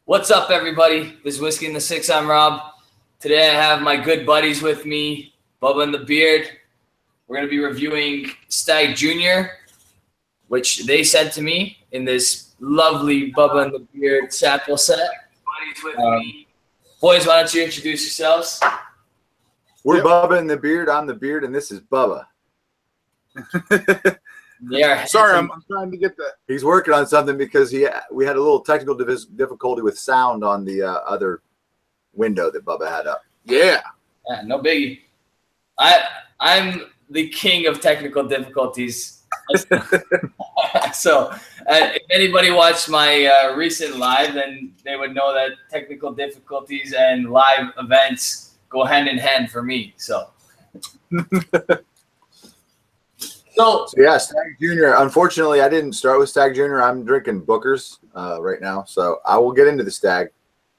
What's up, everybody? This is Whiskey in the Six. I'm Rob. Today I have my good buddies with me, Bubba and the Beard. We're going to be reviewing Stagg Jr., which they sent to me in this lovely Bubba and the Beard sample set. Boys, why don't you introduce yourselves? We're Bubba and the Beard. I'm the Beard, and this is Bubba. Sorry, I'm trying to get that. He's working on something because we had a little technical difficulty with sound on the other window that Bubba had up. Yeah, no biggie. I'm the king of technical difficulties. So if anybody watched my recent live, then they would know that technical difficulties and live events go hand in hand for me. So yeah, Stagg Jr. Unfortunately, I didn't start with Stagg Jr. I'm drinking Booker's right now, so I will get into the Stagg,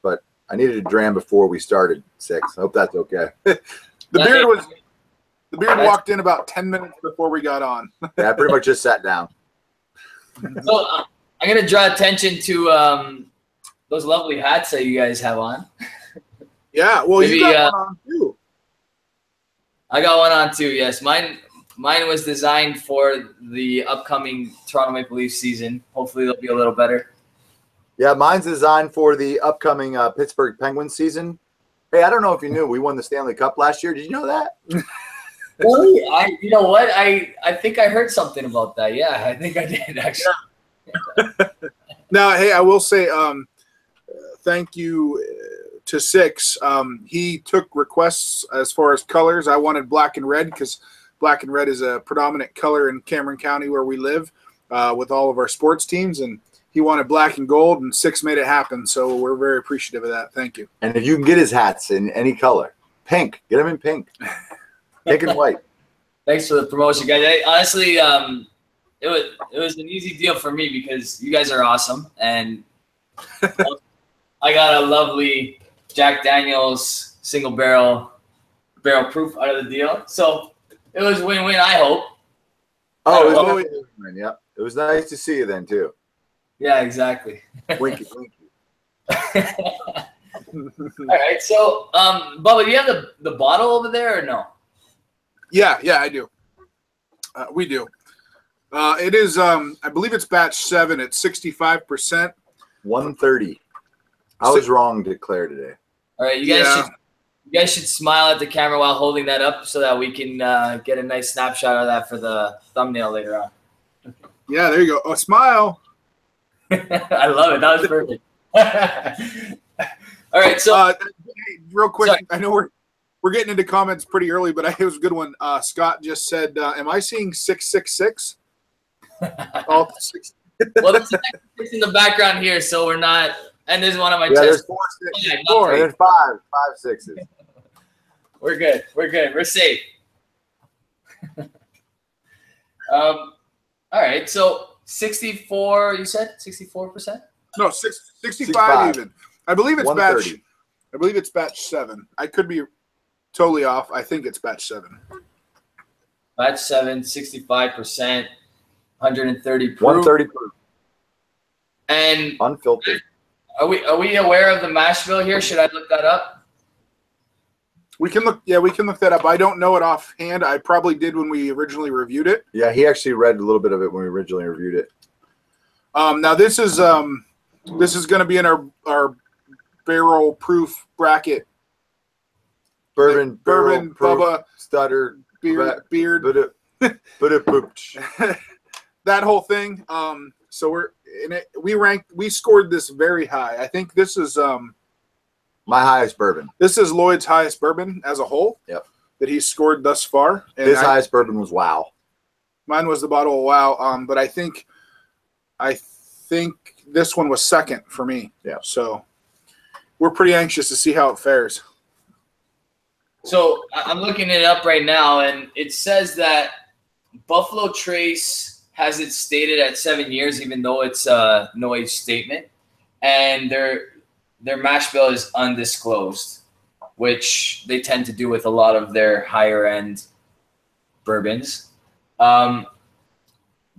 but I needed a dram before we started 6. I hope that's okay. The Beard walked in about 10 minutes before we got on. Yeah, I pretty much just sat down. So I'm gonna draw attention to those lovely hats that you guys have on. Yeah, well, maybe, you got one on too. I got one on too. Yes, mine was designed for the upcoming Toronto Maple Leafs season. Hopefully, they'll be a little better. Yeah, mine's designed for the upcoming Pittsburgh Penguins season. Hey, I don't know if you knew we won the Stanley Cup last year. Did you know that? Really? You know what? I think I heard something about that. Yeah, I think I did actually. Yeah. Now, hey, I will say thank you to Six. He took requests as far as colors. I wanted black and red because black and red is a predominant color in Cameron County where we live with all of our sports teams, and he wanted black and gold, and Six made it happen. So we're very appreciative of that. Thank you. And if you can get his hats in any color, pink, get them in pink, pink and white. Thanks for the promotion, guys. Honestly, it was an easy deal for me because you guys are awesome, and I got a lovely Jack Daniel's single barrel proof out of the deal. So it was win-win, I hope. Oh, it was win-win. Yeah, it was nice to see you then too. Yeah, exactly. Winky. All right, so Bubba, do you have the bottle over there or no? Yeah, I do. We do. It is, I believe it's batch 7. It's 65%. 130. I was wrong to declare today. All right, you guys should smile at the camera while holding that up so that we can get a nice snapshot of that for the thumbnail later on. Yeah, there you go. Oh, smile. I love it. That was perfect. All right, so hey, real quick, sorry. I know we're getting into comments pretty early, but it was a good one. Scott just said, "Am I seeing 666?" All 6. Well, there's a 6 in the background here, so we're not. And there's one on my chest. There's 4 6s. 4. There's 5 6s. We're good. We're safe. All right, so 64. You said 64%? No, 65 even. I believe it's batch. 130. I believe it's batch 7. I could be totally off. I think it's batch 7. Batch 7, 65%, 130 proof. 130 proof. And unfiltered. Are we aware of the mash bill here? Should I look that up? We can look. Yeah, we can look that up. I don't know it offhand. I probably did when we originally reviewed it. Yeah, he actually read a little bit of it when we originally reviewed it. Now this is going to be in our barrel proof bracket. Bourbon, Bubba, stutter, beard, that whole thing. So we're in it. We scored this very high. I think this is my highest bourbon. This is Lloyd's highest bourbon as a whole. Yep. That he's scored thus far. And his highest bourbon was Wow. Mine was the bottle of Wow. But I think this one was second for me. Yeah. So we're pretty anxious to see how it fares. So I'm looking it up right now, and it says that Buffalo Trace has it stated at 7 years, even though it's a no age statement, and their mash bill is undisclosed, which they tend to do with a lot of their higher end bourbons.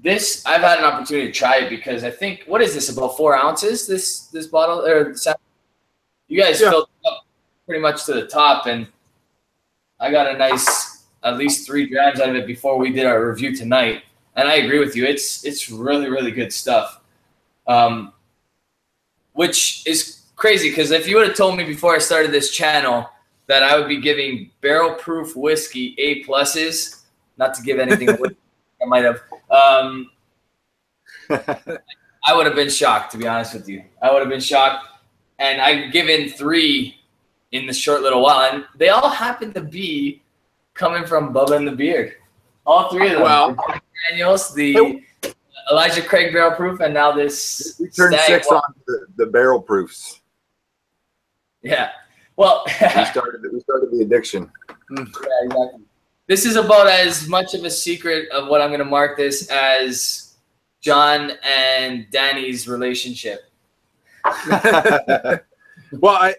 This I've had an opportunity to try it because I think what is this about 4 ounces? This bottle or you guys filled it up pretty much to the top, and I got a nice at least 3 grams out of it before we did our review tonight. And I agree with you. It's really, really good stuff. Which is crazy because if you would have told me before I started this channel that I would be giving barrel proof whiskey A+s, not to give anything away, I might have. I would have been shocked, to be honest with you. I would have been shocked. And I've given 3 in the short little while, and they all happen to be coming from Bubba and the Beard. All 3 of them. Wow. The Daniels, the Elijah Craig barrel proof, and now this. We turned 6 on the barrel proofs. Yeah. Well, we started the addiction. Yeah, exactly. This is about as much of a secret of what I'm going to mark this as John and Danny's relationship. Well,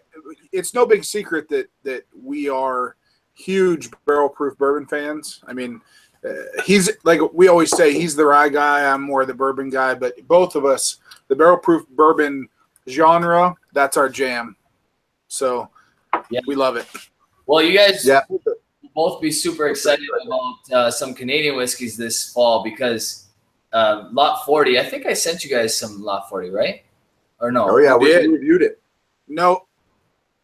it's no big secret that we are huge barrel proof bourbon fans. I mean, he's like we always say, he's the rye guy. I'm more the bourbon guy, but both of us, the barrel proof bourbon genre, that's our jam. So yeah, we love it. Well, you guys will both be super excited about some Canadian whiskeys this fall because Lot 40, I think I sent you guys some Lot 40, right? Or no? Oh, yeah, we reviewed it. No.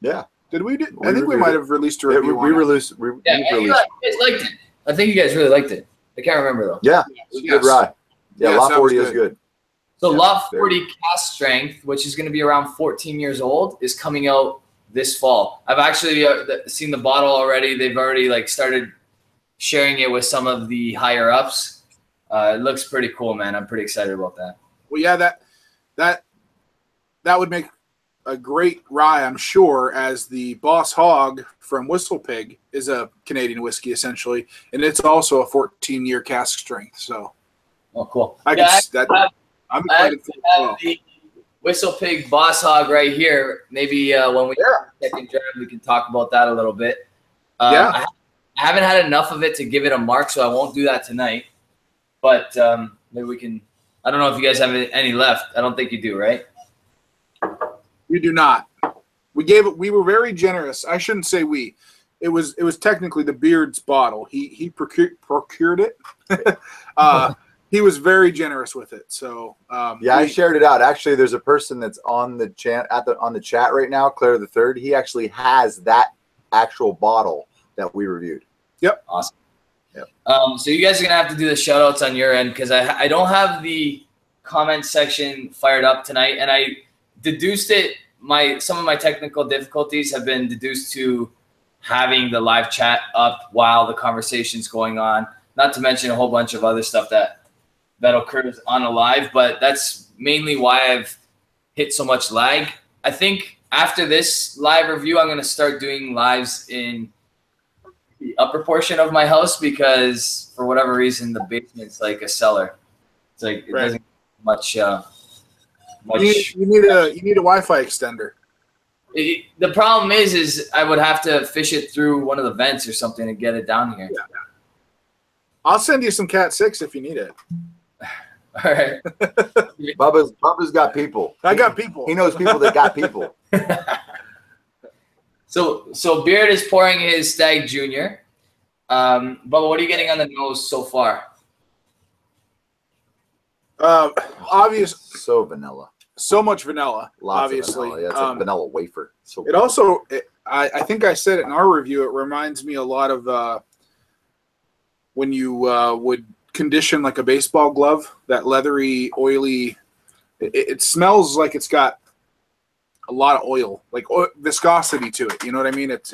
Yeah. Did we do? I think we might have released a review. We released. You guys liked it. I think you guys really liked it. I can't remember though. Yeah, it was good rye. Yeah, Lot 40 is good. So Lot 40 cask strength, which is going to be around 14 years old, is coming out this fall. I've actually seen the bottle already. They've already started sharing it with some of the higher ups. It looks pretty cool, man. I'm pretty excited about that. Well, yeah, that would make a great rye, I'm sure, as the Boss Hog from Whistle Pig is a Canadian whiskey essentially, and it's also a 14-year cask strength. So, oh, cool. I'm excited for the Whistle Pig Boss Hog right here. Maybe when we second draft, we can talk about that a little bit. I haven't had enough of it to give it a mark, so I won't do that tonight. But maybe we can. I don't know if you guys have any left. I don't think you do, right? We do not. We were very generous. I shouldn't say we. It was technically the Beard's bottle. He procured it. He was very generous with it. So I shared it out. Actually, there's a person that's on the chat on the chat right now, Claire the Third. He actually has that actual bottle that we reviewed. Yep. Awesome. Yep. So you guys are gonna have to do the shout outs on your end because I don't have the comment section fired up tonight, and I deduced it. Some of my technical difficulties have been deduced to having the live chat up while the conversation's going on, not to mention a whole bunch of other stuff that occurs on a live, but that's mainly why I've hit so much lag. I think after this live review, I'm going to start doing lives in the upper portion of my house because for whatever reason, the basement's like a cellar. It's like it doesn't much. You need a Wi-Fi extender. The problem is I would have to fish it through one of the vents or something to get it down here. Yeah. I'll send you some Cat 6 if you need it. All right. Bubba's got people. I got people. He knows people that got people. So Beard is pouring his Stagg Jr. Bubba, what are you getting on the nose so far? Obvious. So vanilla. So much vanilla. Lots obviously. Of vanilla. Yeah, it's a vanilla wafer. So it also, I think I said it in our review. It reminds me a lot of when you would condition like a baseball glove. That leathery, oily. It smells like it's got a lot of oil, like viscosity to it. You know what I mean? It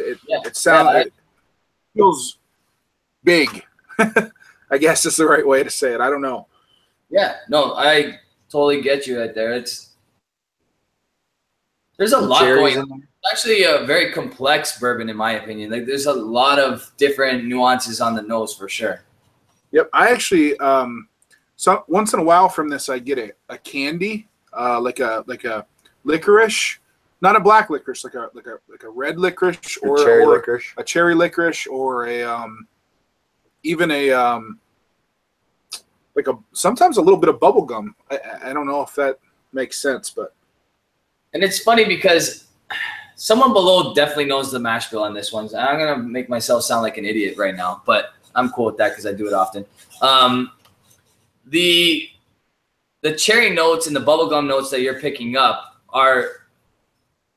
feels big. I guess is the right way to say it. I don't know. Yeah, no, I totally get you right there. There's a lot going on. It's actually a very complex bourbon, in my opinion. Like, there's a lot of different nuances on the nose for sure. Yep, I actually so once in a while from this I get a candy, like a licorice, not a black licorice, like a red licorice or a cherry licorice or even a like sometimes a little bit of bubble gum. I don't know if that makes sense, but. And it's funny because someone below definitely knows the mash bill on this one. I'm going to make myself sound like an idiot right now, but I'm cool with that because I do it often. The cherry notes and the bubblegum notes that you're picking up are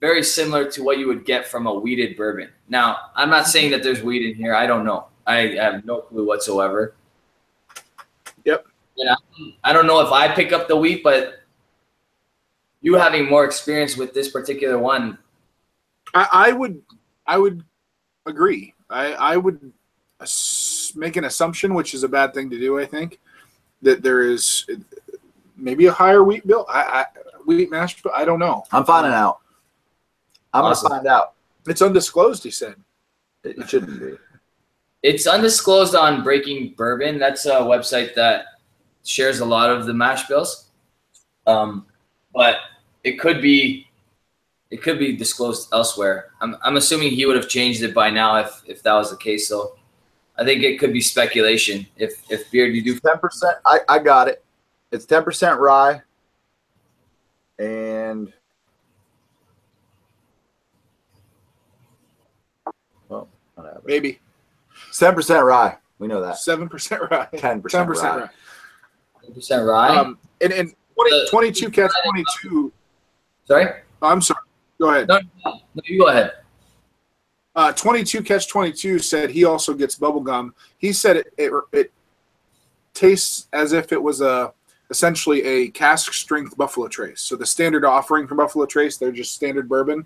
very similar to what you would get from a wheated bourbon. Now, I'm not saying that there's wheat in here. I don't know. I have no clue whatsoever. Yep. And I don't know if I pick up the wheat, but you having more experience with this particular one. I would agree. I would make an assumption, which is a bad thing to do, I think, that there is maybe a higher wheat bill. Wheat mash bill. I don't know. I'm finding out. I'm going to find out. It's undisclosed, he said. It shouldn't be. It's undisclosed on Breaking Bourbon. That's a website that shares a lot of the mash bills. But it could be disclosed elsewhere. I'm assuming he would have changed it by now if that was the case. So I think it could be speculation. If Beard, you do 10%. I got it. It's 10% rye, and whatever. Maybe 7% rye. We know that. 7% rye. 10% rye. 10% rye. And 22 catch 22. Sorry? I'm sorry. Go ahead. No, you go ahead. 22 catch 22 said he also gets bubblegum. He said it tastes as if it was essentially a cask strength Buffalo Trace. So the standard offering from Buffalo Trace, they're just standard bourbon,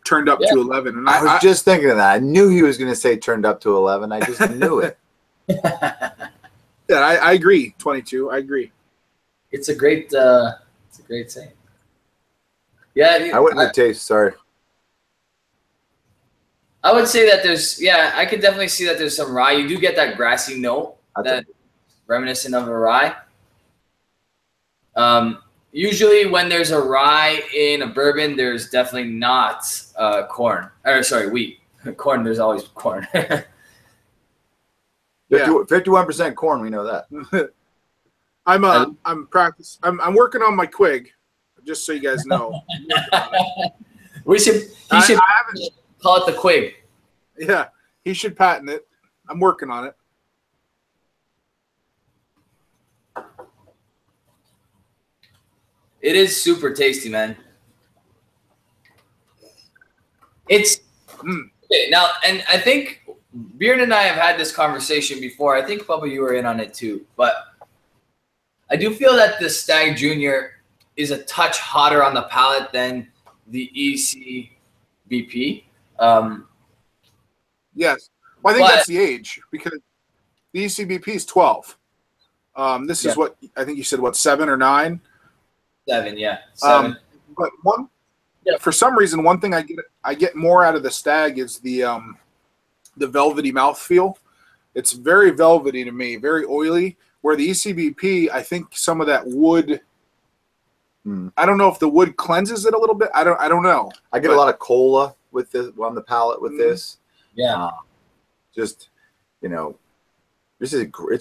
turned up to 11. And I was just thinking of that. I knew he was going to say turned up to 11. I just knew it. Yeah, I agree. 22. I agree. It's a great saying. Yeah, I wouldn't have tasted. Sorry. I would say that I could definitely see that there's some rye. You do get that grassy note that reminiscent of a rye. Usually when there's a rye in a bourbon, there's definitely not corn. Or sorry, wheat. Corn, there's always corn. 51% corn, we know that. I'm working on my Quig, just so you guys know. He should call it the Quig. Yeah, he should patent it. I'm working on it. It is super tasty, man. It's okay, now, and I think Beard and I have had this conversation before. I think, Bubba, you were in on it too. But I do feel that the Stagg Jr. is a touch hotter on the palate than the ECBP. Yes. Well, I think that's the age, because the ECBP is 12. This is what I think you said, 7 or 9? 7, yeah. 7. But for some reason, one thing I get more out of the Stagg is the velvety mouthfeel. It's very velvety to me, very oily. Where the ECBP, I think some of that wood. I don't know if the wood cleanses it a little bit. I don't know. I get a lot of cola with this on the palate with this. Yeah. It's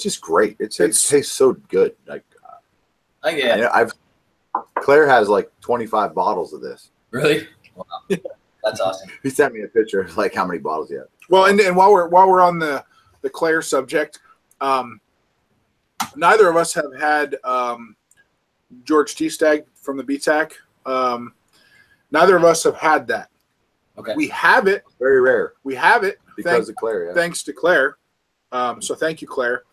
just great. It tastes so good. Like, Claire has like 25 bottles of this. Really? Wow. That's awesome. He sent me a picture of like how many bottles he had. Well, and while we're on the Claire subject, neither of us have had George T. Stagg from the BTAC. Neither of us have had that. Okay. We have it. Very rare. We have it because of Claire. Yeah. Thanks to Claire. So thank you, Claire.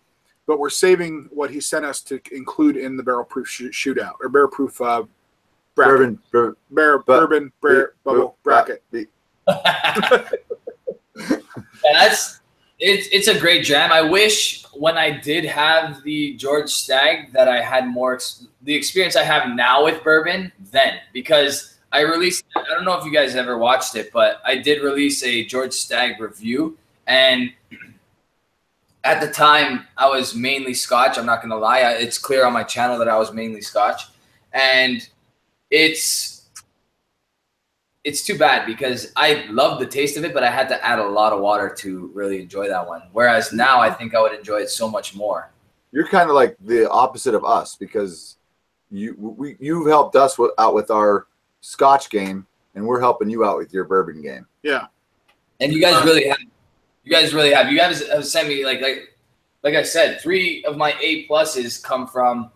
But we're saving what he sent us to include in the barrel proof shootout or barrel proof bracket. Bourbon bubble bracket. It's a great jam. I wish when I did have the George Stagg that I had more the experience I have now with bourbon then, because I released, I don't know if you guys ever watched it, but I did release a George Stagg review, and at the time I was mainly Scotch. I'm not going to lie. It's clear on my channel that I was mainly Scotch, and it's too bad because I love the taste of it, but I had to add a lot of water to really enjoy that one. Whereas now I think I would enjoy it so much more. you're kind of like the opposite of us because you've helped us out with our Scotch game, and we're helping you out with your bourbon game. Yeah. And you guys really have. You guys have sent me like I said, 3 of my A+s come from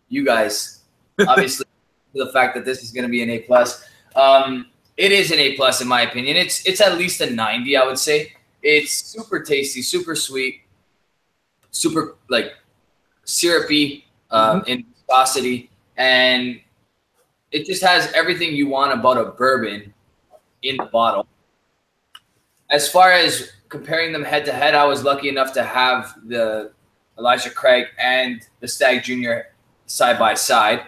you guys. Obviously, the fact that this is going to be an A+. It is an A+ in my opinion. It's at least a 90, I would say. It's super tasty, super sweet, super like syrupy in viscosity, and it just has everything you want about a bourbon in the bottle. As far as comparing them head to head, I was lucky enough to have the Elijah Craig and the Stagg Jr. side by side.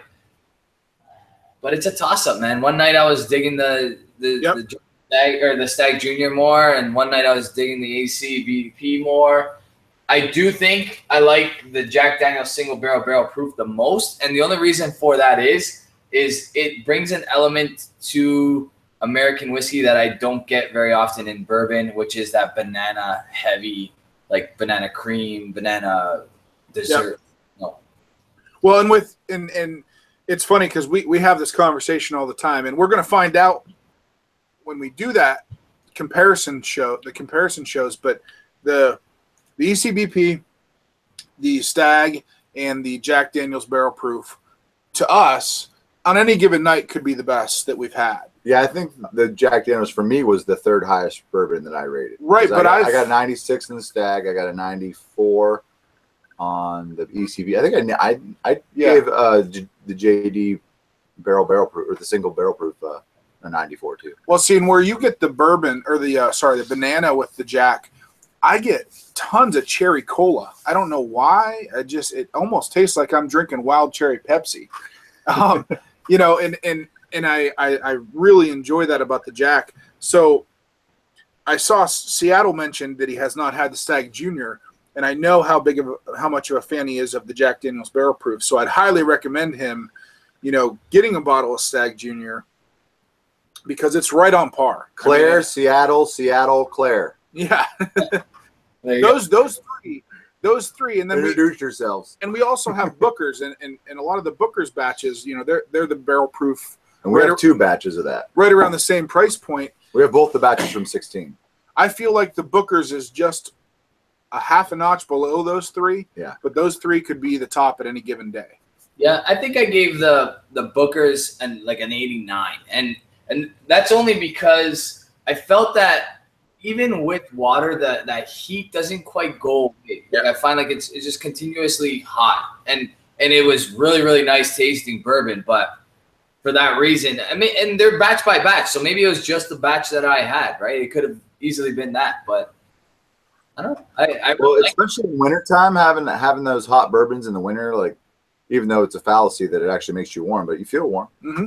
But it's a toss-up, man. One night I was digging the Stagg Jr. more, and one night I was digging the ACBP more. I do think I like the Jack Daniel's single barrel proof the most, and the only reason for that is it brings an element to American whiskey that I don't get very often in bourbon, which is that banana heavy, like banana cream, banana dessert. Yep. No. Well, and it's funny because we have this conversation all the time, and we're going to find out when we do that comparison shows, but the ECBP, the Stagg, and the Jack Daniel's barrel proof to us on any given night could be the best that we've had. Yeah, I think the Jack Daniel's for me was the 3rd highest bourbon that I rated. Right, but I got a 96 in the Stagg. I got a 94 on the ECB. I think I gave the JD barrel proof, or the single barrel proof, a 94 too. Well, see, and where you get the bourbon or the banana with the Jack, I get tons of cherry cola. I don't know why. It almost tastes like I'm drinking wild cherry Pepsi. You know, and I really enjoy that about the Jack. So I saw Seattle mentioned that he has not had the Stagg Jr., and I know how much of a fan he is of the Jack Daniel's barrel proof. So I'd highly recommend him, you know, getting a bottle of Stagg Jr. because it's right on par. Claire, Seattle, Claire. Yeah. those three, and then introduce yourselves. And we also have Booker's, and a lot of the Booker's batches, you know, they're the barrel proof. And we have 2 batches of that. Right around the same price point. We have both the batches from 16. I feel like the Booker's is just a half a notch below those 3. Yeah. But those 3 could be the top at any given day. Yeah, I think I gave the Booker's an 89, and that's only because I felt that even with water, that heat doesn't quite go away. Yeah. Like I find like it's just continuously hot, and it was really, really nice tasting bourbon. But for that reason, I mean, and they're batch by batch, so maybe it was just the batch that I had, right? It could have easily been that, but I don't know. I really especially in wintertime, having those hot bourbons in the winter, like even though it's a fallacy that it actually makes you warm, but you feel warm. Mm-hmm.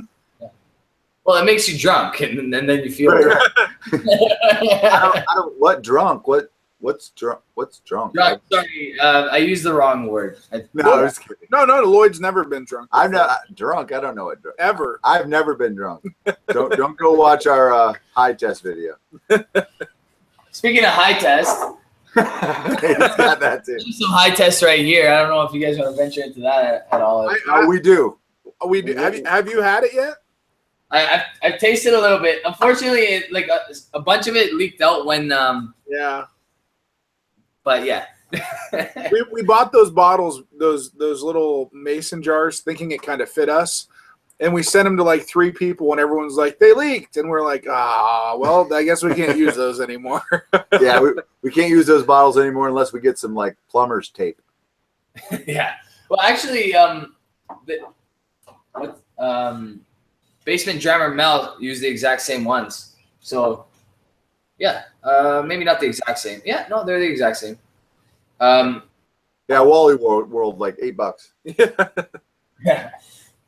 Well, it makes you drunk, and then you feel. Right. I don't. What drunk? What's drunk? What's drunk? Drunk. Sorry, I used the wrong word. No, I was kidding. No. Lloyd's never been drunk. I'm not drunk. I don't know what drunk. Ever. I've never been drunk. Don't go watch our high test video. Speaking of high test, it's got that too. Some high tests right here. I don't know if you guys want to venture into that at all. We do. We do. Have you had it yet? I've tasted a little bit. Unfortunately, a bunch of it leaked out when yeah. But yeah. we bought those bottles, those little mason jars, thinking it kind of fit us, and we sent them to like 3 people, and everyone's like, they leaked, and we're like, well, I guess we can't use those anymore. Yeah, we can't use those bottles anymore unless we get some like plumber's tape. Yeah. Well, actually, Basement Drummer Mel used the exact same ones. So, yeah, maybe not the exact same. Yeah, no, they're the exact same. Yeah, Wally World like $8. Yeah,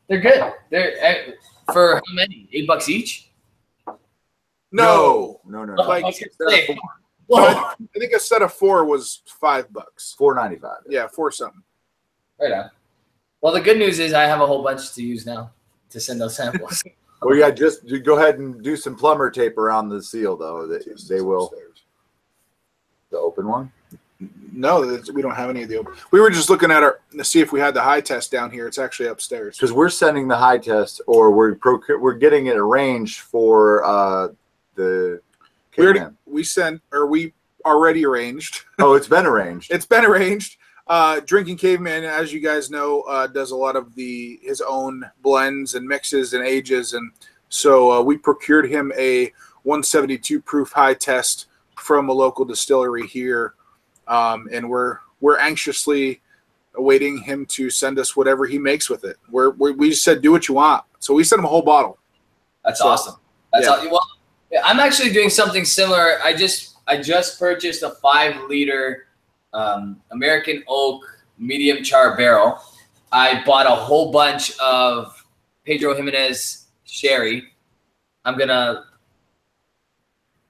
they're good. They're for how many? $8 each? No. Like, I think a set of 4 was $5. $4.95. Yeah, 4 something. Right on. Well, the good news is I have a whole bunch to use now to send those samples. Well, yeah, just go ahead and do some plumber tape around the seal, though. They will. The open one? No, we don't have any of the open. We were just looking at to see if we had the high test down here. It's actually upstairs. Because we're sending the high test, or we're getting it arranged for the. We already arranged. Oh, it's been arranged. It's been arranged. Drinking Caveman, as you guys know, does a lot of his own blends and mixes and ages, and so we procured him a 172 proof high test from a local distillery here. And we're anxiously awaiting him to send us whatever he makes with it. We just said, do what you want. So we sent him a whole bottle. That's awesome. That's well, I'm actually doing something similar. I just purchased a 5-liter American oak medium char barrel. I bought a whole bunch of Pedro Jimenez sherry. I'm gonna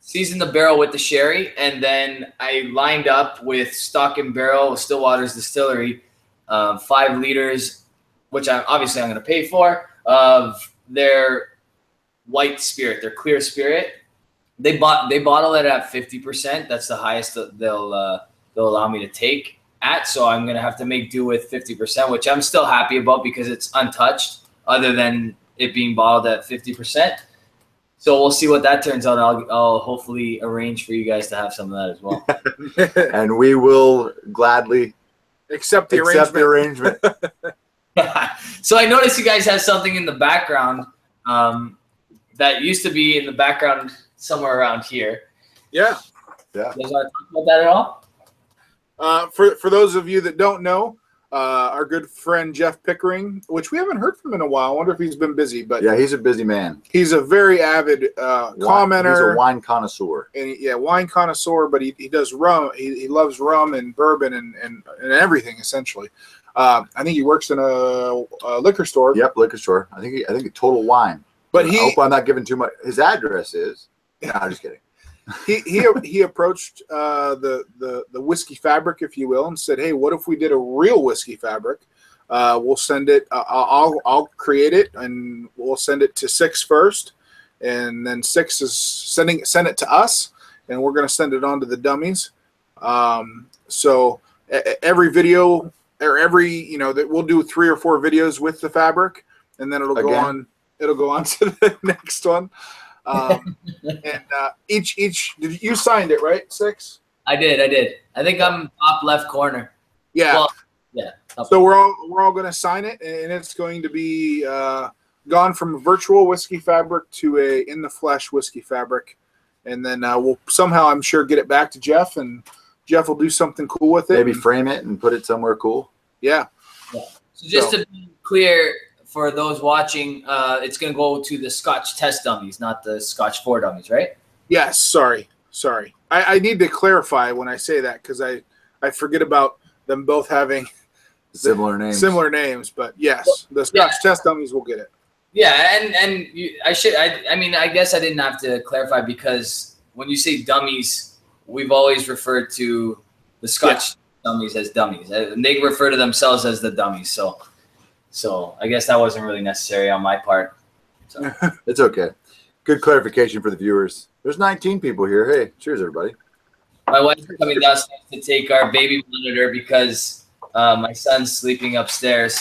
seasoned the barrel with the sherry, and then I lined up with Stock and Barrel, Stillwater's Distillery, 5 liters, which I'm going to pay for, of their white spirit, their clear spirit. They bottle it at 50%. That's the highest that they'll allow me to take at. So I'm going to have to make do with 50%, which I'm still happy about because it's untouched, other than it being bottled at 50%. So we'll see what that turns out. I'll hopefully arrange for you guys to have some of that as well. And we will gladly accept the arrangement. So I noticed you guys have something in the background that used to be in the background somewhere around here. Yeah. You guys want to talk about that at all? For those of you that don't know, our good friend Jeff Pickering, which we haven't heard from in a while. I wonder if he's been busy, but yeah, he's a busy man. He's a very avid commenter. He's a wine connoisseur. And wine connoisseur, but he does rum. He loves rum and bourbon and everything essentially. I think he works in a liquor store. Yep, liquor store. I think Total Wine. But I hope I'm not giving too much. His address is. No, I'm just kidding. He approached the whiskey fabric, if you will, and said, "Hey, what if we did a real whiskey fabric? We'll send it. I'll create it, and we'll send it to Six first, and then Six is send it to us, and we're going to send it on to the dummies. So every video or every that we'll do 3 or 4 videos with the fabric, and then it'll go on. It'll go on to the next one." And each you signed it, right? Six. I did. I think I'm top left corner. Yeah. Well, yeah. So we're all going to sign it, and it's going to be gone from a virtual whiskey fabric to a in the flesh whiskey fabric, and then we'll somehow, I'm sure, get it back to Jeff, and Jeff will do something cool with it. Maybe frame it and put it somewhere cool. Yeah. So just to be clear, for those watching, it's going to go to the Scotch test dummies, not the Scotch 4 dummies, right? Yes. Sorry. I need to clarify when I say that because I forget about them both having similar names. But yes, the Scotch test dummies will get it. Yeah, and I guess I didn't have to clarify because when you say dummies, we've always referred to the Scotch dummies as dummies, and they refer to themselves as the dummies. So I guess that wasn't really necessary on my part. So. It's okay. Good clarification for the viewers. There's 19 people here. Hey, cheers, everybody. My wife's coming downstairs to take our baby monitor because my son's sleeping upstairs.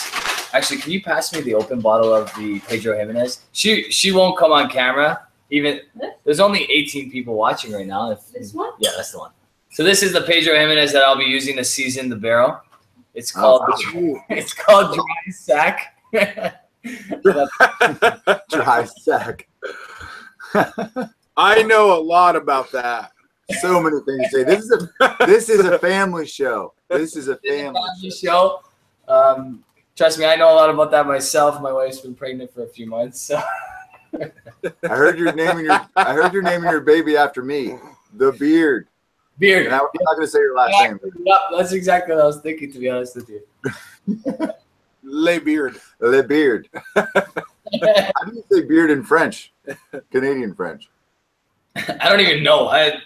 Actually, can you pass me the open bottle of the Pedro Jimenez? She won't come on camera. There's only 18 people watching right now. This one? Yeah, that's the one. So this is the Pedro Jimenez that I'll be using to season the barrel. It's called Dry Sack. Dry Sack. I know a lot about that. So many things to say. This is a family show. This is a family show. Trust me, I know a lot about that myself. My wife's been pregnant for a few months. So. I heard you're naming your baby after me, the Beard. Beard. And I'm not going to say your last name. Yep, that's exactly what I was thinking, to be honest with you. Le Beard. Le Beard. How do you say beard in French? Canadian French. I don't even know. I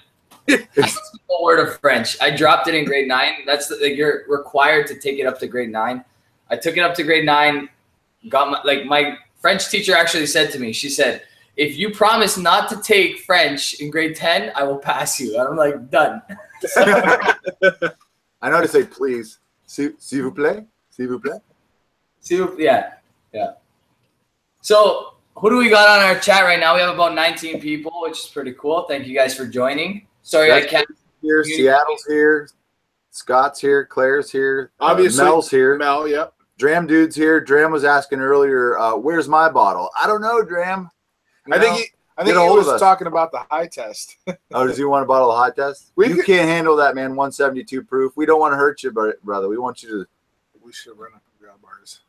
don't speak a word of French. I dropped it in grade 9. You're required to take it up to grade 9. I took it up to grade 9. My French teacher actually said to me, she said, "If you promise not to take French in grade 10, I will pass you." And I'm like, done. I know how to say please. S'il vous plaît? S'il vous plaît? Yeah. So who do we got on our chat right now? We have about 19 people, which is pretty cool. Thank you guys for joining. Sorry, I can't. Here, Seattle's here. Scott's here. Claire's here. Obviously, Mel's here. Mel, yep. Dram Dude's here. Dram was asking earlier, where's my bottle? I don't know, Dram. I think he was talking about the high test. Oh, does he want a bottle of high test? You can't handle that, man. 172 proof. We don't want to hurt you, brother. We want you to. We should run up and grab ours.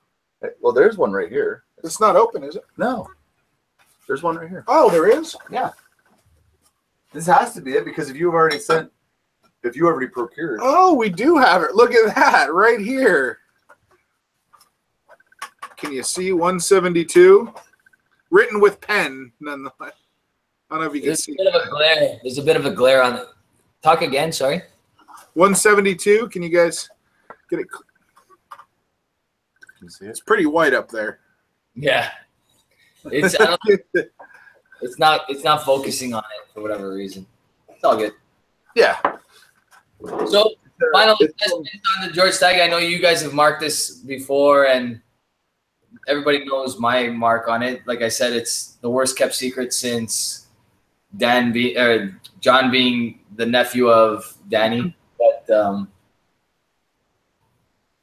Well, there's one right here. It's not open, is it? No. There's one right here. Oh, there is? Yeah. This has to be it because if you already procured. Oh, we do have it. Look at that right here. Can you see 172? Written with pen, nonetheless. I don't know if you can see. There's a bit of a glare on it. Talk again, sorry. 172. Can you guys get it? Can you see it? It's pretty white up there. Yeah. It's not focusing on it for whatever reason. It's all good. Yeah. So final assessment on the George Stagg. I know you guys have marked this before, and everybody knows my mark on it. Like I said, it's the worst kept secret since John being the nephew of Danny. But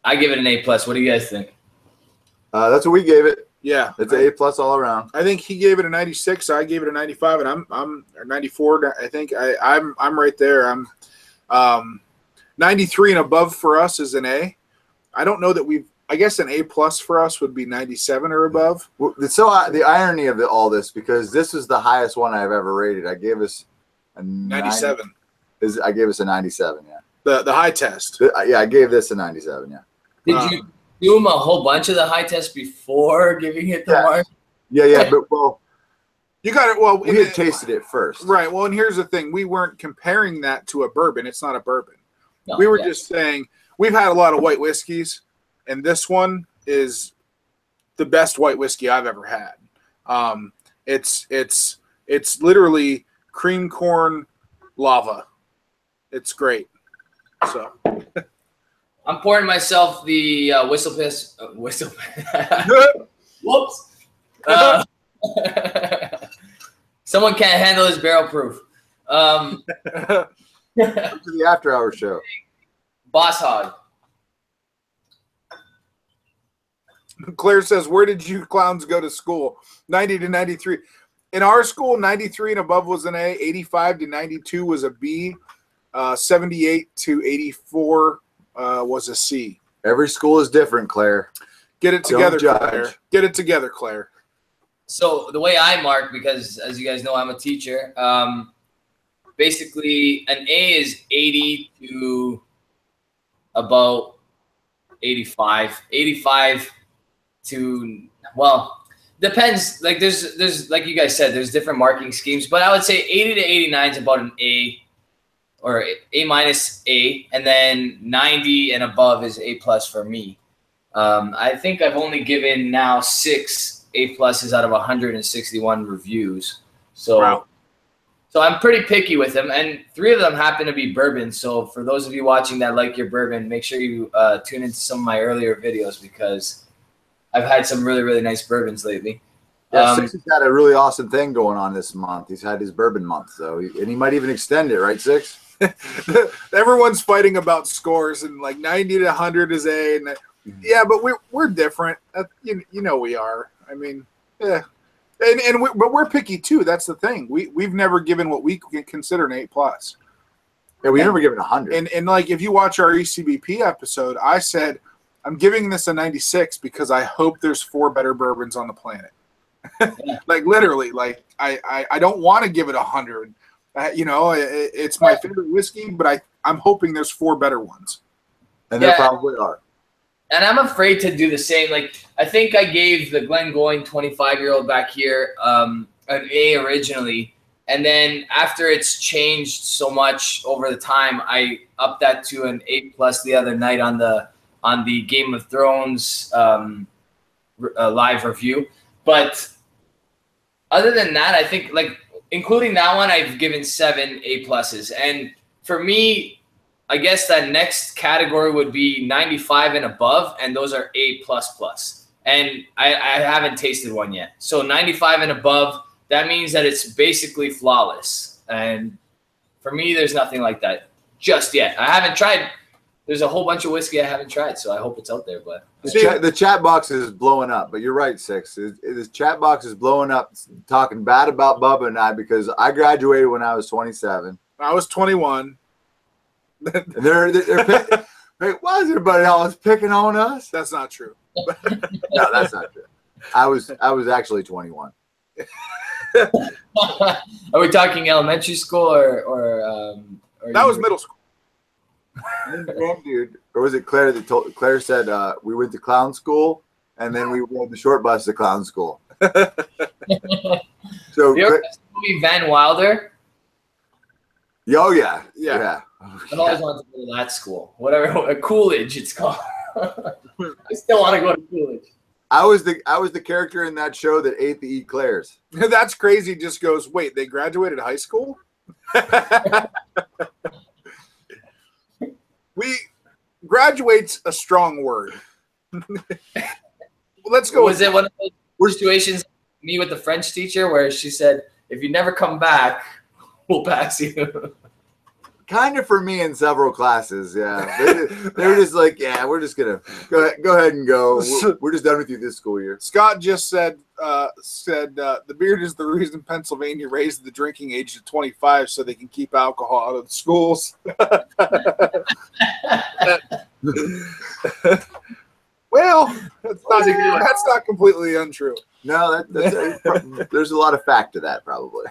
I give it an A+. What do you guys think? That's what we gave it. Yeah, it's an A+ all around. I think he gave it a 96. I gave it a 95, and I'm or 94. I think I'm right there. I'm 93 and above for us is an A. I don't know that we've. I guess an A+ for us would be 97 or above. Well, so the irony of all this, because this is the highest one I've ever rated. I gave us a 97. I gave us a 97. Yeah. The high test. Yeah, I gave this a 97. Yeah. Did you do a whole bunch of the high tests before giving it the mark? Yeah, but well, you got it. Well, we had tasted it first, right? Well, and here's the thing: we weren't comparing that to a bourbon. It's not a bourbon. No, we were just saying we've had a lot of white whiskeys, and this one is the best white whiskey I've ever had. It's literally cream corn lava. It's great. So. I'm pouring myself the whistle piss. Whoops. Someone can't handle his barrel proof. To the after hour show. Boss Hog. Claire says, where did you clowns go to school? 90 to 93. In our school, 93 and above was an A. 85 to 92 was a B. 78 to 84 was a C. Every school is different, Claire. Get it together, Claire. Get it together, Claire. So the way I mark, because as you guys know, I'm a teacher, basically an A is 80 to about 85. 85 to, well, depends. Like there's like you guys said, there's different marking schemes, but I would say 80 to 89 is about an A. Or A-, and then 90 and above is A+ for me. I think I've only given now 6 A+ out of 161 reviews. So, wow. So I'm pretty picky with them, and 3 of them happen to be bourbon. So for those of you watching that like your bourbon, make sure you tune into some of my earlier videos because I've had some really, really nice bourbons lately. Yeah, Six has had a really awesome thing going on this month. He's had his bourbon month, and he might even extend it, right, Six? Everyone's fighting about scores, and like 90 to 100 is A, and yeah, but we're different. You know we are. I mean, yeah, but we're picky too. That's the thing. We've never given what we consider an A+. Yeah, we never given 100. And like if you watch our ECBP episode, I said I'm giving this a 96 because I hope there's 4 better bourbons on the planet. Like literally, like I don't want to give it 100. It's my favorite whiskey, but I'm hoping there's 4 better ones. And there probably are. And I'm afraid to do the same. Like, I think I gave the Glengoyne 25-year-old back here an A originally. And then after it's changed so much over the time, I upped that to an A+ the other night on the Game of Thrones live review. But other than that, I think, like, including that one, I've given 7 A+. And for me, I guess that next category would be 95 and above, and those are A++. And I haven't tasted one yet. So 95 and above, that means that it's basically flawless. And for me, there's nothing like that just yet. I haven't tried. There's a whole bunch of whiskey I haven't tried, so I hope it's out there. But the chat box is blowing up. But you're right, Six. The chat box is blowing up, talking bad about Bubba and I because I graduated when I was 27. I was 21. And they're wait, why is everybody else picking on us? That's not true. No, that's not true. I was actually 21. are we talking elementary school or that was middle school? Dude, or was it Claire that told? Claire said we went to clown school and then we rode the short bus to clown school. So you ever watched the movie Van Wilder? Oh yeah. I've always wanted to go to that school, whatever Coolidge it's called. I still want to go to Coolidge. I was the character in that show that ate the eclairs. That's crazy. Just goes, wait, they graduated high school? We graduate's a strong word. Let's go. Was it one of those situations, me with the French teacher, where she said, if you never come back, we'll pass you? Kind of for me in several classes, yeah. They were just like, yeah, we're just gonna go ahead and go. We're just done with you this school year. Scott just said the beard is the reason Pennsylvania raised the drinking age to 25 so they can keep alcohol out of the schools. Well, that's not completely untrue. No, there's a lot of fact to that, probably.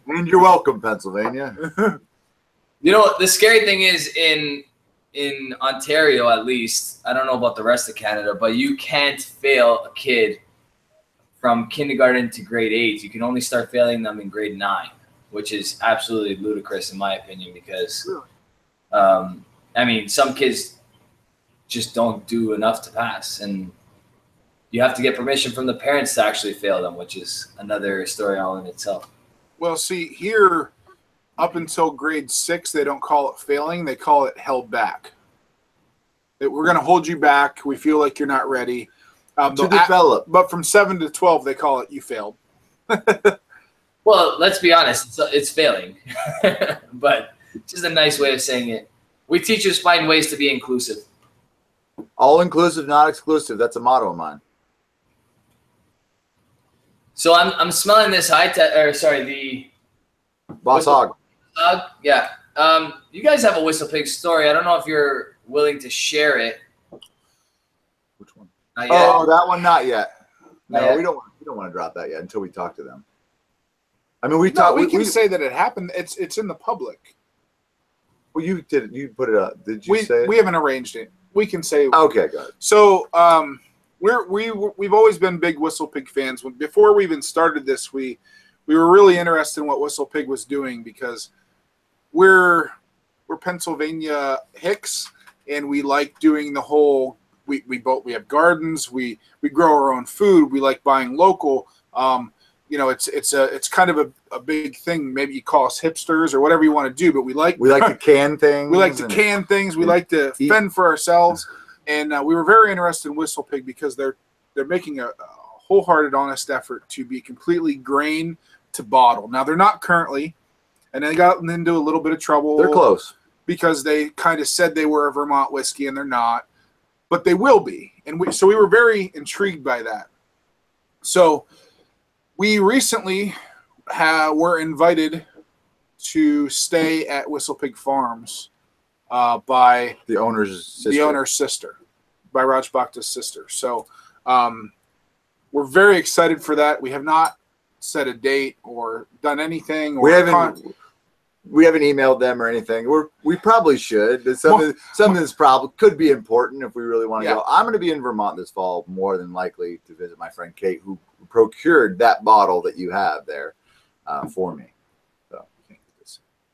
And you're welcome, Pennsylvania. You know, the scary thing is in Ontario, at least, I don't know about the rest of Canada, but you can't fail a kid from kindergarten to grade 8. You can only start failing them in grade 9, which is absolutely ludicrous in my opinion because, I mean, some kids just don't do enough to pass, and you have to get permission from the parents to actually fail them, which is another story all in itself. Well, see, here, up until grade 6, they don't call it failing. They call it held back. We're going to hold you back. We feel like you're not ready. To develop. But from 7 to 12, they call it you failed. Well, let's be honest. It's failing. But just a nice way of saying it. We teachers find ways to be inclusive. All inclusive, not exclusive. That's a motto of mine. So I'm smelling this the Boss Hog. Yeah. You guys have a Whistle Pig story. I don't know if you're willing to share it. Which one? Not yet. Oh, that one, not yet. Not No, yet. we don't want to drop that yet until we talk to them. I mean, We can say that it happened. It's in the public. Well, you put it up. Did you say it? We haven't arranged it. We can say. Okay, good. So we've always been big Whistle Pig fans. Before we even started this, we were really interested in what Whistle Pig was doing because we're Pennsylvania hicks and we like doing the whole. We have gardens. We grow our own food. We like buying local. It's kind of a big thing. Maybe you call us hipsters or whatever you want to do, but we like to can things. We like to can things. We like to fend for ourselves. And we were very interested in Whistle Pig because they're making a wholehearted, honest effort to be completely grain to bottle. Now, they're not currently, and they got into a little bit of trouble. They're close. Because they kind of said they were a Vermont whiskey, and they're not. But they will be. And so we were very intrigued by that. So we recently were invited to stay at Whistle Pig Farms by the owner's sister. By Raj Bhakta's sister. So we're very excited for that. We have not set a date or done anything. Or we haven't emailed them or anything. We probably should. It's something that's probably could be important if we really want to go. I'm going to be in Vermont this fall, more than likely to visit my friend Kate, who procured that bottle that you have there for me. So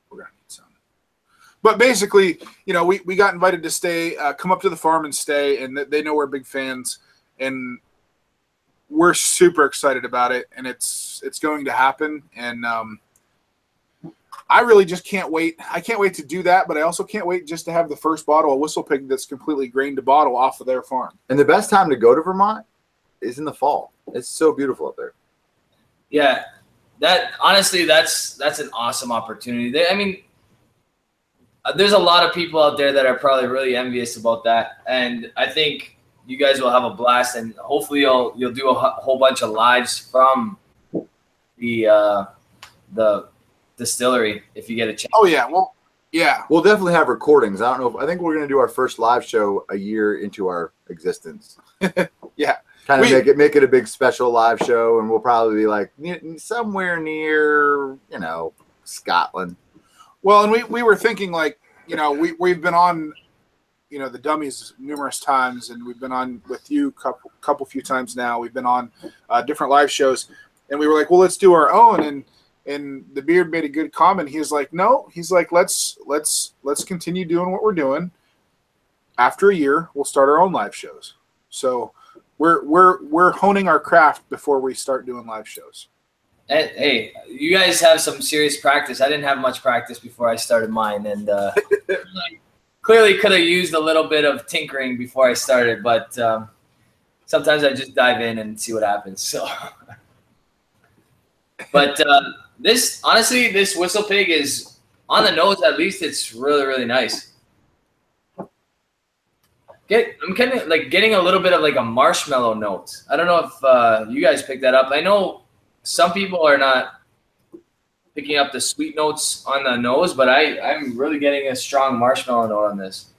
we're going to need some. But basically, we got invited to stay, come up to the farm and stay, and they know we're big fans, and we're super excited about it, and it's going to happen. And I really just can't wait. I can't wait to do that, but I also can't wait just to have the first bottle of Whistle Pig that's completely grain to bottle off of their farm. And the best time to go to Vermont is in the fall. It's so beautiful up there. Yeah, that honestly, that's an awesome opportunity. I mean, there's a lot of people out there that are probably really envious about that, and I think you guys will have a blast, and hopefully you'll do a whole bunch of lives from the distillery if you get a chance. Oh yeah, well, yeah, we'll definitely have recordings. I don't know. I think we're going to do our first live show a year into our existence. Yeah, kind of make it a big special live show, and we'll probably be like somewhere near, Scotland. Well, and we were thinking, like, we've been on, the Dummies numerous times, and we've been on with you couple few times now. We've been on different live shows, and we were like, well, let's do our own. And the Beard made a good comment. He was like, no, he's like, let's continue doing what we're doing. After a year, we'll start our own live shows. So we're honing our craft before we start doing live shows. Hey, you guys have some serious practice. I didn't have much practice before I started mine, and clearly could have used a little bit of tinkering before I started, but sometimes I just dive in and see what happens. So, but this Whistle Pig is on the nose. At least it's really, really nice. I'm kind of like getting a little bit of like a marshmallow note. I don't know if you guys picked that up. I know some people are not picking up the sweet notes on the nose, but I'm really getting a strong marshmallow note on this.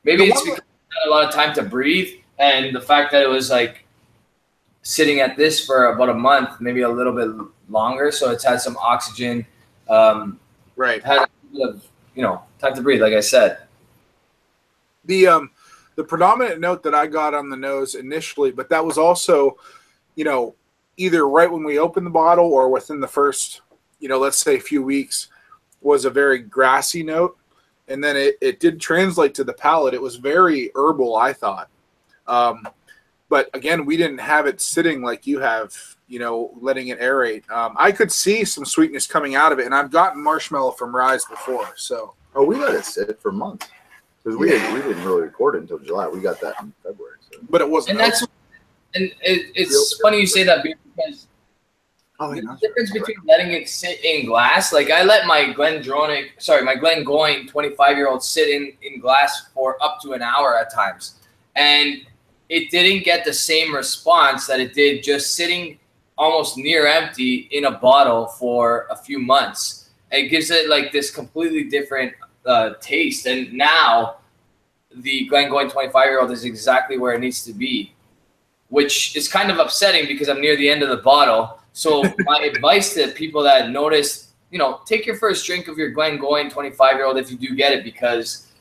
Maybe it's because I had a lot of time to breathe, and the fact that it was like sitting at this for about a month, maybe a little bit longer, so it's had some oxygen. Right. Had a bit of, time to breathe, like I said. The predominant note that I got on the nose initially, but that was also, either right when we opened the bottle or within the first, let's say a few weeks, was a very grassy note. And then it did translate to the palate. It was very herbal, I thought. But again, we didn't have it sitting like you have, letting it aerate. I could see some sweetness coming out of it, and I've gotten marshmallow from Rise before. So we let it sit for months because we didn't really record it until July. We got that in February. So. But it wasn't. And it's funny you say that because the difference between letting it sit in glass, like I let my Glengoyne 25-year-old sit in glass for up to an hour at times, and it didn't get the same response that it did just sitting almost near empty in a bottle for a few months. It gives it like this completely different taste, and now the Glengoyne 25-year-old is exactly where it needs to be, which is kind of upsetting because I'm near the end of the bottle. So my advice to people that notice, take your first drink of your Glengoyne 25-year-old if you do get it, because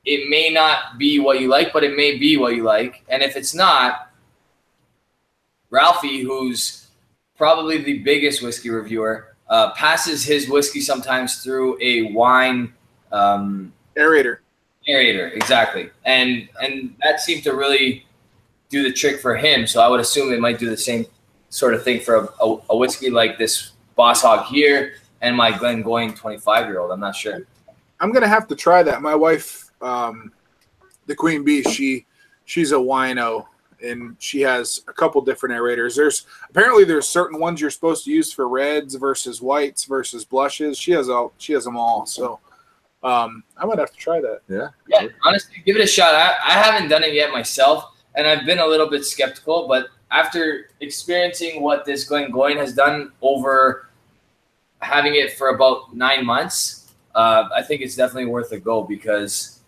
it may not be what you like, but it may be what you like. And if it's not, Ralphie, who's probably the biggest whiskey reviewer, passes his whiskey sometimes through a wine aerator. Aerator, exactly. And that seemed to really do the trick for him. So I would assume it might do the same sort of thing for a whiskey like this Boss Hog here and my Glengoyne 25-year-old. I'm not sure. I'm going to have to try that. My wife, the Queen Bee, she's a wino, and she has a couple different aerators. There's certain ones you're supposed to use for reds versus whites versus blushes. She has them all. So I might have to try that. Yeah. Honestly, give it a shot. I haven't done it yet myself, and I've been a little bit skeptical, but after experiencing what this Glengoyne has done over having it for about 9 months, I think it's definitely worth a go, because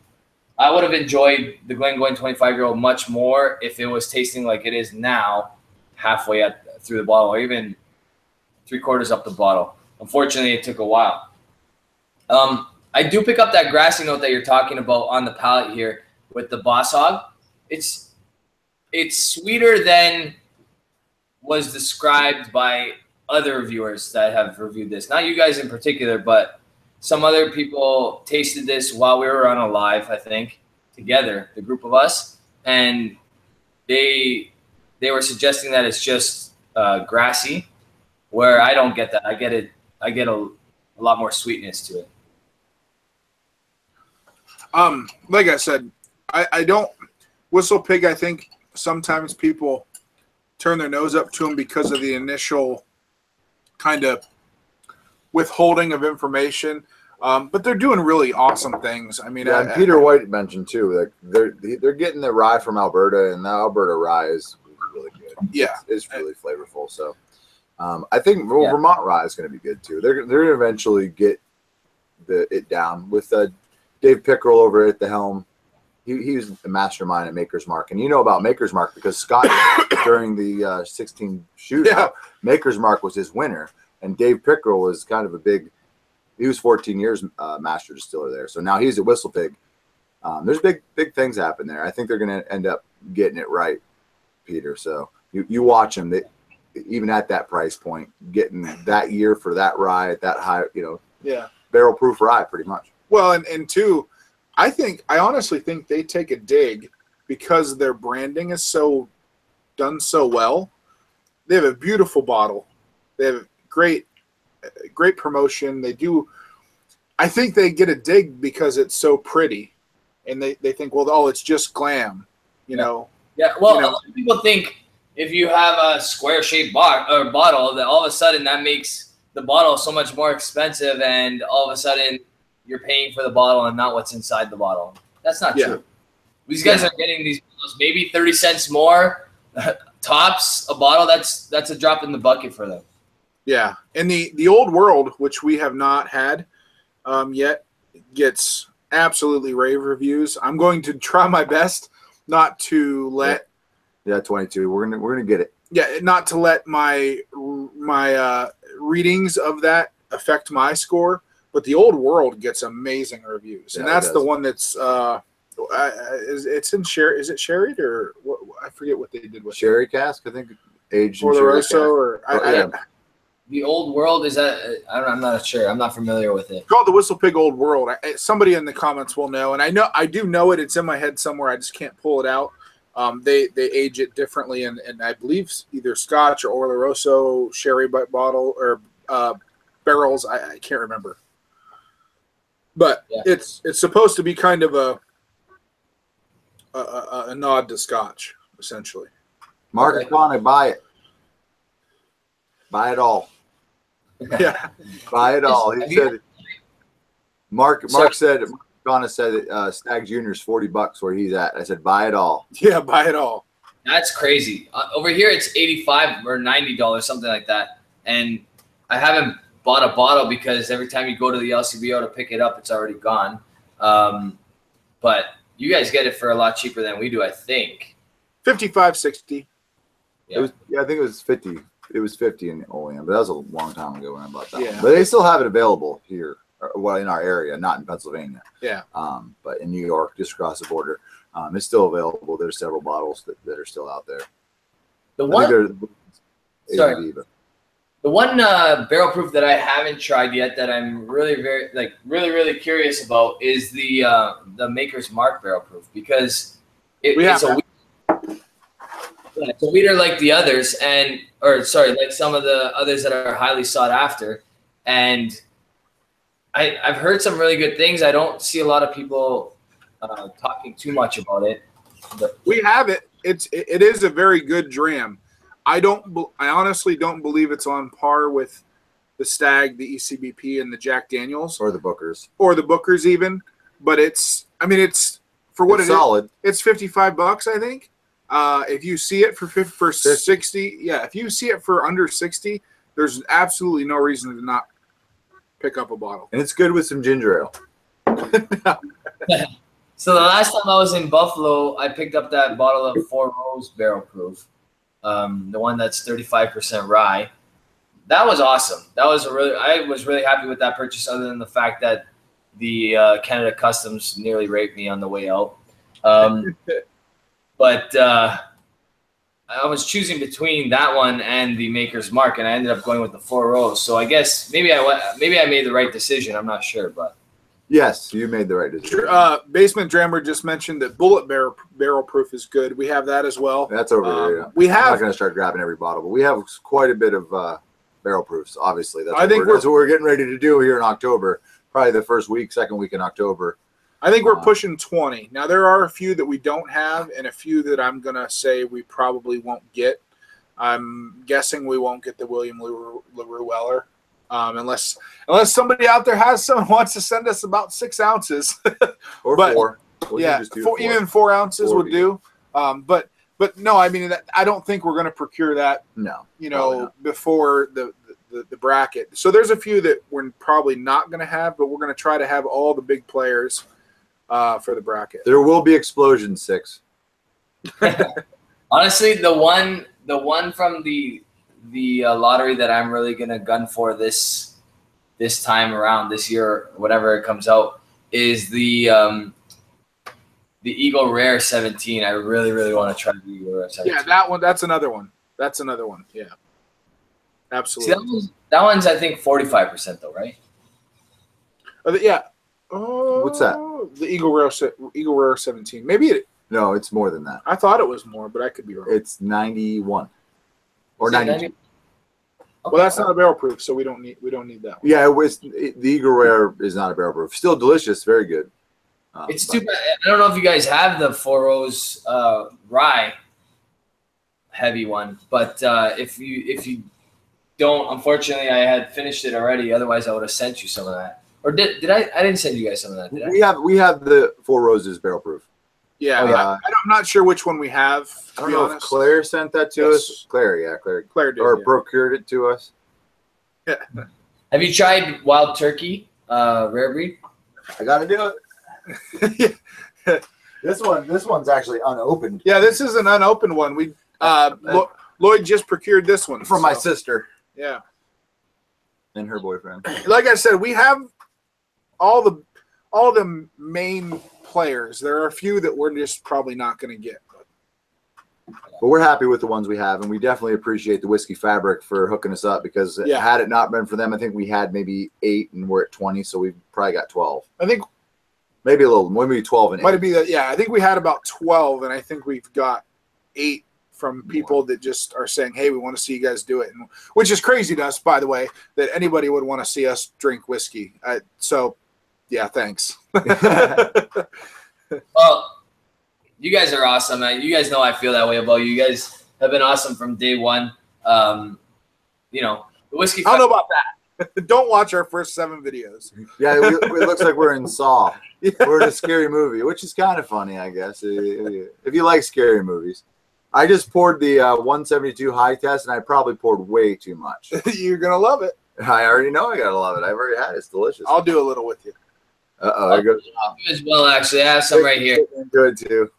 I would have enjoyed the Glengoyne 25-year-old much more if it was tasting like it is now, halfway through the bottle, or even 3/4 up the bottle. Unfortunately, it took a while. I do pick up that grassy note that you're talking about on the palate here with the Boss Hog. It's sweeter than was described by other reviewers that have reviewed this. Not you guys in particular, but some other people tasted this while we were on a live, I think, together, the group of us, and they were suggesting that it's just grassy, where I don't get that. I get a lot more sweetness to it. Like I said, I don't Whistle Pig. I think sometimes people turn their nose up to them because of the initial kind of withholding of information. But they're doing really awesome things. I mean, and Peter White mentioned too, like they're getting the rye from Alberta, and the Alberta rye is really good. Yeah, it's really flavorful. So I think Vermont rye is going to be good too. They're going to eventually get it down with Dave Pickerel over at the helm. He was the mastermind at Maker's Mark, and you know about Maker's Mark because Scott during the 16 shootout, Maker's Mark was his winner, and Dave Pickerel was kind of a big. He was 14 years master distiller there, so now he's at Whistle Pig. There's big things happen there. I think they're going to end up getting it right, Peter. So you watch them. Even at that price point, getting that year for that rye at that high, barrel proof rye, pretty much. Well, and two, I honestly think they take a dig because their branding is done so well. They have a beautiful bottle. They have great promotion. They do. I think they get a dig because it's so pretty, and they think, well, it's just glam, you know. Yeah. Well, a lot of people think if you have a square-shaped bottle, that all of a sudden that makes the bottle so much more expensive, and all of a sudden you're paying for the bottle and not what's inside the bottle. That's not true. These guys are getting these bottles maybe 30 cents more tops a bottle. That's a drop in the bucket for them. Yeah, and the Old World, which we have not had yet, gets absolutely rave reviews. I'm going to try my best not to let 22. We're gonna get it. Yeah, not to let my readings of that affect my score. But the Old World gets amazing reviews, and that's the one that's it's in sherry. Is it sherried or what? I forget what they did with sherry cask. I think aged in sherry cask. The Old World is that? I'm not sure. I'm not familiar with it. It's called the Whistle Pig Old World. Somebody in the comments will know, and I do know it. It's in my head somewhere. I just can't pull it out. They age it differently, and I believe either Scotch or Oloroso sherry bottle or barrels. I can't remember. But it's supposed to be kind of a nod to Scotch, essentially. Mark Connick, buy it. Buy it all. Yeah. Buy it all. He said Mark said Connick said that Stagg Jr. is $40 where he's at. I said buy it all. Yeah, buy it all. That's crazy. Over here it's $85 or $90, something like that. And I haven't bought a bottle because every time you go to the LCBO to pick it up, it's already gone. But you guys get it for a lot cheaper than we do, I think. $55.60. Yeah. I think it was 50. It was 50 in Olean, but that was a long time ago when I bought that. Yeah. One. But they still have it available here, in our area, not in Pennsylvania. Yeah. But in New York, just across the border, it's still available. There's several bottles that are still out there. The one barrel proof that I haven't tried yet that I'm really curious about is the Maker's Mark barrel proof because it's a weeder like the others like some of the others that are highly sought after. And I've heard some really good things. I don't see a lot of people talking too much about it. But we have it. It is a very good dram. I honestly don't believe it's on par with the Stagg, the ECBP, and the Jack Daniels, or the Bookers, even. But it's for what it's solid. It's $55, I think. If you see it for 60, if you see it for under 60, there's absolutely no reason to not pick up a bottle. And it's good with some ginger ale. So the last time I was in Buffalo, I picked up that bottle of Four Rose barrel proof, the one that's 35% rye. That was awesome. I was really happy with that purchase, other than the fact that the Canada Customs nearly raped me on the way out. But I was choosing between that one and the Maker's Mark, and I ended up going with the Four Rose. So I guess maybe I made the right decision. I'm not sure, but yes, you made the right decision. Basement Drammer just mentioned that Bullet barrel proof is good. We have that as well. That's over there. Yeah. I'm not going to start grabbing every bottle, but we have quite a bit of barrel proofs. Obviously, that's what we're getting ready to do here in October. Probably the second week in October. I think we're pushing 20. Now, there are a few that we don't have and a few that I'm going to say we probably won't get. I'm guessing we won't get the William LaRue Weller unless somebody out there has some wants to send us about 6 ounces. Or 4. Even 4 ounces would do. But no, I mean, I don't think we're going to procure that, before the bracket. So there's a few that we're probably not going to have, but we're going to try to have all the big players for the bracket. There will be explosion 6. Honestly, the one from the lottery that I'm really gonna gun for this time around, this year, whatever it comes out, is the Eagle Rare 17. I really want to try the Eagle Rare 17. Yeah, that one. That's another one. Yeah, absolutely. See, that one's I think 45% though, right? Yeah. What's that? The Eagle Rare 17. Maybe No, it's more than that. I thought it was more, but I could be wrong. It's 91 or 92. Okay. Well, that's not a barrel proof, so we don't need that one. Yeah, the Eagle Rare is not a barrel proof. Still delicious, very good. It's too bad. I don't know if you guys have the Four Rose rye heavy one, but if you don't, unfortunately, I had finished it already. Otherwise, I would have sent you some of that. Or did I? I didn't send you guys some of that. Did I? We have the Four Roses barrel proof. Yeah, I'm not sure which one we have. I don't know if Claire sent that to us. Claire did, or procured it to us. Yeah. Have you tried Wild Turkey rare breed? I got to do it. This one's actually unopened. Yeah, this is an unopened one. We Lloyd just procured this one from my sister. Yeah, and her boyfriend. Like I said, we have all the main players. There are a few that we're just probably not going to get. But we're happy with the ones we have, and we definitely appreciate the Whiskey Fabric for hooking us up because had it not been for them, I think we had maybe 8 and we're at 20, so we've probably got 12. I think maybe 12 and 8. Might be that. Yeah, I think we had about 12, and I think we've got 8 from people that just are saying, "Hey, we want to see you guys do it," which is crazy to us, by the way, that anybody would want to see us drink whiskey. So, yeah, thanks. Well, you guys are awesome, man. You guys know I feel that way about you. You guys have been awesome from day one. The whiskey. I don't know about that. Don't watch our first 7 videos. Yeah, it looks like we're in Saw. Yeah. We're in a scary movie, which is kind of funny, I guess, if you like scary movies. I just poured the 172 high test, and I probably poured way too much. You're going to love it. I already know I got to love it. I've already had it. It's delicious. I'll do a little with you. There goes. As well, actually. I have some right here. Good, too.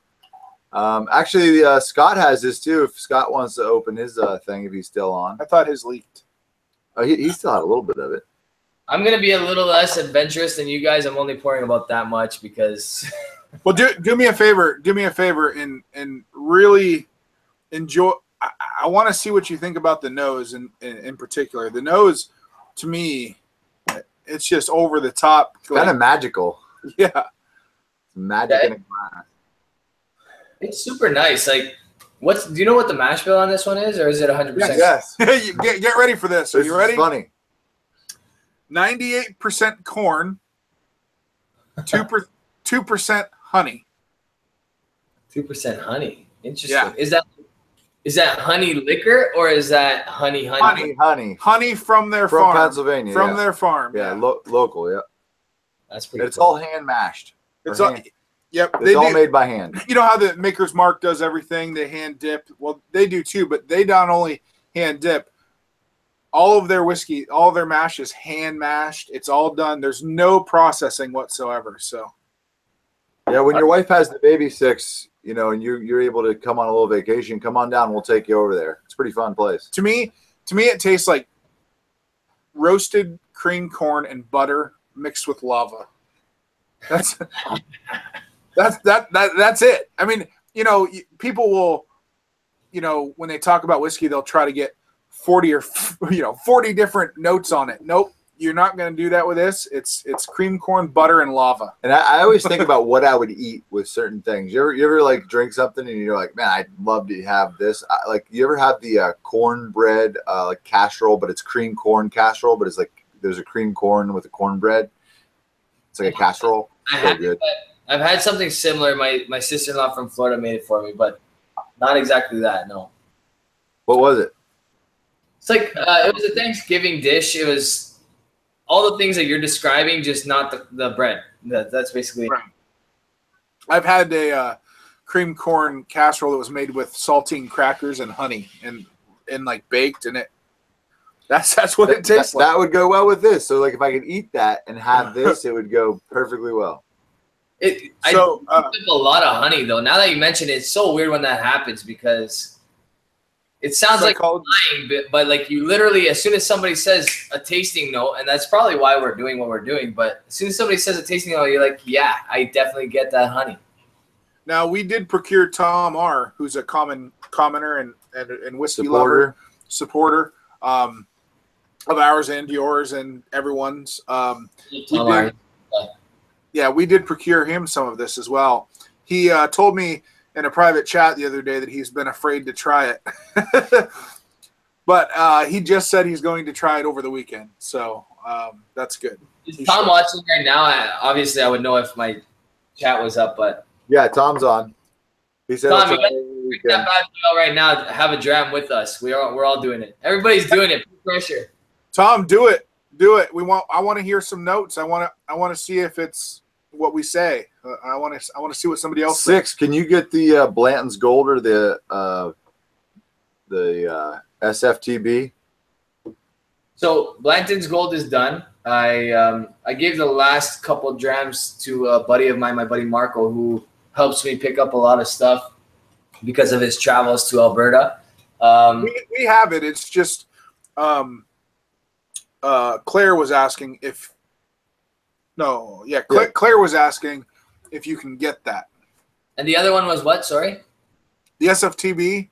Actually, Scott has this, too, if Scott wants to open his thing, if he's still on. I thought his leaked. Oh, he still had a little bit of it. I'm going to be a little less adventurous than you guys. I'm only pouring about that much because... Well, do me a favor. Do me a favor and really enjoy. I want to see what you think about the nose in particular. The nose, to me, it's just over the top. Kind of magical. Yeah. It's magic in a glass. It's super nice. Like, do you know what the mash bill on this one is, or is it 100%? Yes. Get ready for this. Are you ready? Funny. 98% corn, 2% honey. 2% honey. Interesting. Yeah. Is that honey liquor or is that honey? Honey from their farm. From Pennsylvania. From their farm. Yeah, local, yeah. That's pretty It's cool. all hand mashed. It's all made by hand. You know how the Maker's Mark does everything? They hand dip. Well, they do too, but they not only hand dip. All of their whiskey, all of their mash is hand mashed. It's all done. There's no processing whatsoever. So, yeah, when your wife has the baby 6, and you're able to come on a little vacation, come on down. We'll take you over there. It's a pretty fun place. To me, it tastes like roasted cream corn and butter mixed with lava. That's it. I mean, people will, when they talk about whiskey, they'll try to get 40 different notes on it. Nope. you're not going to do that with this. It's cream corn, butter, and lava. And I always think about what I would eat with certain things. You ever like drink something and you're like, man, I'd love to have this. Like, you ever have the cornbread like casserole, but it's cream corn casserole, but it's like there's a cream corn with a cornbread. It's like a casserole. I've had something similar. My sister-in-law from Florida made it for me, but not exactly that. No. What was it? It's like it was a Thanksgiving dish. It was all the things that you're describing, just not the bread. That's basically right. I've had a cream corn casserole that was made with saltine crackers and honey and like baked, and that's what it tastes like. That would go well with this. So like if I could eat that and have this, it would go perfectly well. I put a lot of honey though. Now that you mention it, it's so weird when that happens because it sounds like lying, but like you literally, as soon as somebody says a tasting note, and that's probably why we're doing what we're doing, but as soon as somebody says a tasting note, you're like, yeah, I definitely get that honey. Now, we did procure Tom R., who's a commenter and whiskey lover, supporter of ours and yours and everyone's. We did procure him some of this as well. He told me in a private chat the other day that he's been afraid to try it. But he just said he's going to try it over the weekend. So that's good. Is Tom watching right now? Obviously, I would know if my chat was up, but. Yeah, Tom's on. He said, Tom, you got that bad deal right now. Have a dram with us. We're all doing it. Everybody's doing it. Put pressure. Tom, do it. Do it. I want to hear some notes. I want to see if it's what we say. I want to see what somebody else Six. says. Can you get the Blanton's Gold or the SFTB? So Blanton's Gold is done. I gave the last couple drams to a buddy of mine, my buddy Marco, who helps me pick up a lot of stuff because of his travels to Alberta. We have it. It's just Claire was asking if. No, yeah, Claire was asking if you can get that. And the other one was what? Sorry? The SFTB.